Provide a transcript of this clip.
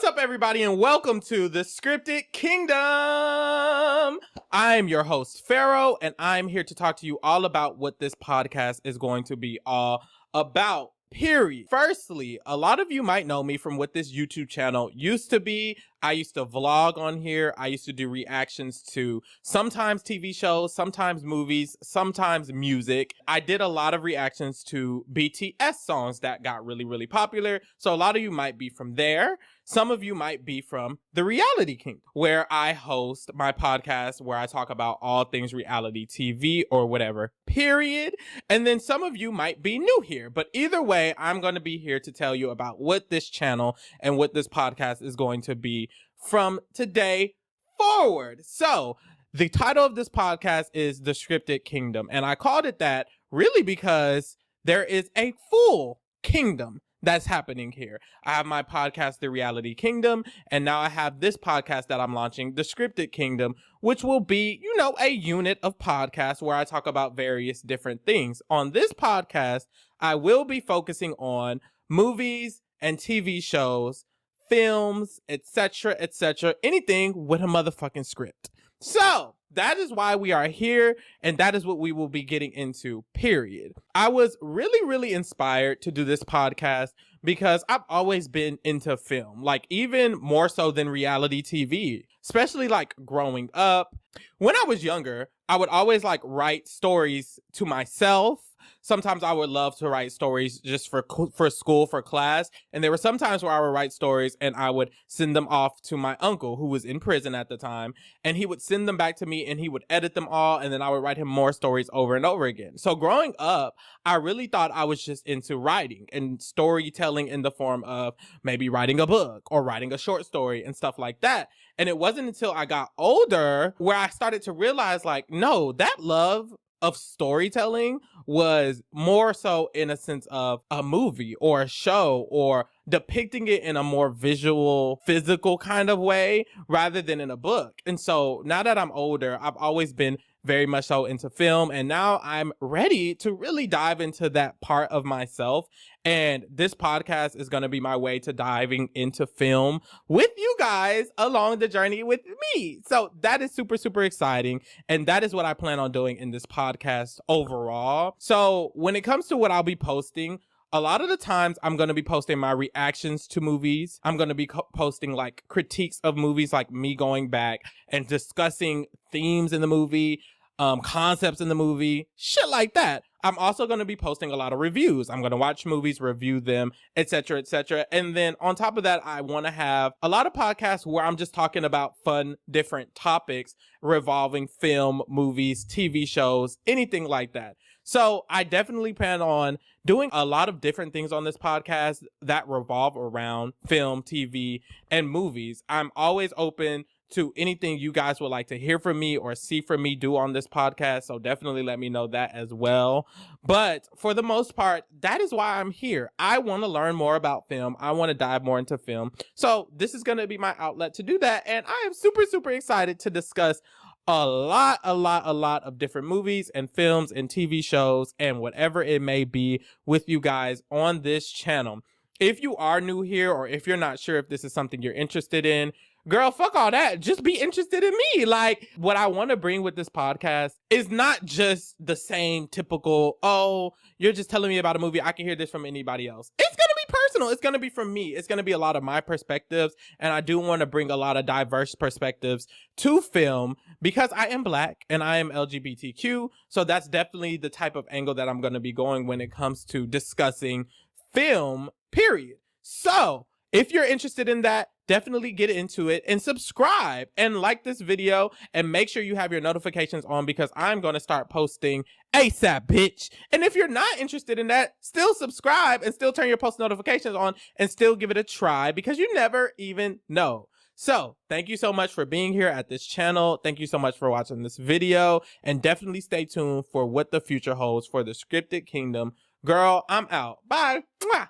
What's up, everybody, and welcome to the Scripted Kingdom. I'm your host, Pharaoh, and I'm here to talk to you all about what this podcast is going to be all about, period. Firstly, a lot of you might know me from what this YouTube channel used to be. I used to vlog on here. I used to do reactions to sometimes TV shows, sometimes movies, sometimes music. I did a lot of reactions to BTS songs that got really popular. So a lot of you might be from there. Some of you might be from the Reality Kingdom, where I host my podcast where I talk about all things reality TV or whatever, period. And then some of you might be new here. But either way, I'm going to be here to tell you about what this channel and what this podcast is going to be from today forward. So the title of this podcast is The Scripted Kingdom, and I called it that really because there is a full kingdom that's happening here. I have my podcast, The Reality Kingdom, and now I have this podcast that I'm launching, The Scripted Kingdom, which will be, a unit of podcasts where I talk about various different things. On this podcast, I will be focusing on movies and TV shows, films, etc., anything with a motherfucking script. So that is why we are here, and that is what we will be getting into, period. I was really inspired to do this podcast because I've always been into film, like even more so than reality TV, especially like growing up. When I was younger, I would always like write stories to myself. Sometimes I would love to write stories just for school, for class. And there were some times where I would write stories and I would send them off to my uncle who was in prison at the time. And he would send them back to me and he would edit them all. And then I would write him more stories over and over again. So growing up, I really thought I was just into writing and storytelling in the form of maybe writing a book or writing a short story and stuff like that. And it wasn't until I got older where I started to realize, like, no, that love of storytelling was more so in a sense of a movie or a show or depicting it in a more visual, physical kind of way rather than in a book. And so now that I'm older, I've always been very much so into film, and now I'm ready to really dive into that part of myself. And this podcast is going to be my way to diving into film with you guys along the journey with me. So that is super exciting, and that is what I plan on doing in this podcast overall. So when it comes to what I'll be posting, a lot of the times I'm going to be posting my reactions to movies. I'm going to be posting like critiques of movies, like me going back and discussing themes in the movie, concepts in the movie, shit like that. I'm also going to be posting a lot of reviews. I'm going to watch movies, review them, etc. And then on top of that, I want to have a lot of podcasts where I'm just talking about fun, different topics revolving film, movies, TV shows, anything like that. So I definitely plan on doing a lot of different things on this podcast that revolve around film, TV, and movies. I'm always open to anything you guys would like to hear from me or see from me do on this podcast. So definitely let me know that as well. But for the most part, that is why I'm here. I want to learn more about film. I want to dive more into film. So this is going to be my outlet to do that. And I am super excited to discuss a lot of different movies and films and TV shows and whatever it may be with you guys on this channel. If you are new here, or if you're not sure if this is something you're interested in, girl, fuck all that. Just be interested in me. Like, what I want to bring with this podcast is not just the same typical, oh, you're just telling me about a movie, I can hear this from anybody else. It's going to be personal. It's going to be from me. It's going to be a lot of my perspectives. And I do want to bring a lot of diverse perspectives to film because I am Black and I am LGBTQ. So that's definitely the type of angle that I'm going to be going when it comes to discussing film, period. So if you're interested in that, definitely get into it and subscribe and like this video and make sure you have your notifications on because I'm going to start posting ASAP, bitch. And if you're not interested in that, still subscribe and still turn your post notifications on and still give it a try because you never even know. So thank you so much for being here at this channel. Thank you so much for watching this video, and definitely stay tuned for what the future holds for the Scripted Kingdom. Girl, I'm out. Bye. Mwah.